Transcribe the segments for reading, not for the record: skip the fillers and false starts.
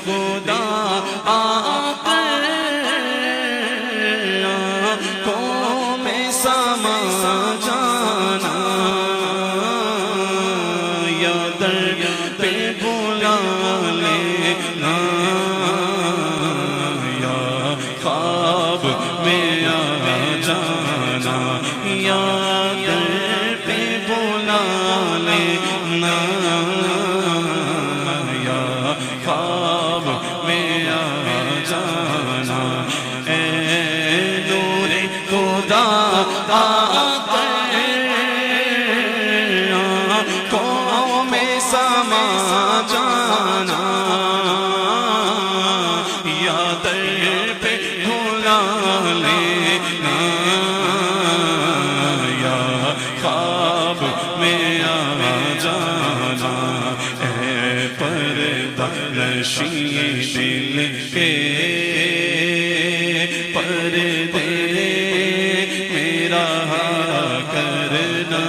خدا آ کر آنکھوں میں سما جانا، یا در پہ بلا لینا، یا خواب میں آ جانا، یا در پہ بلا لینا، یا خواب میں آ جانا، اے نور خدا آ کر آنکھوں میں سما جانا، یا در پہ بلا لینا، یا خواب میں آ جانا، اے پردہ نشین دل کے پردے میرا کرنا،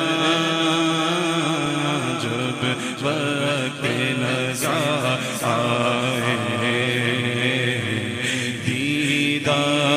جب وقت نظر آئے دیدار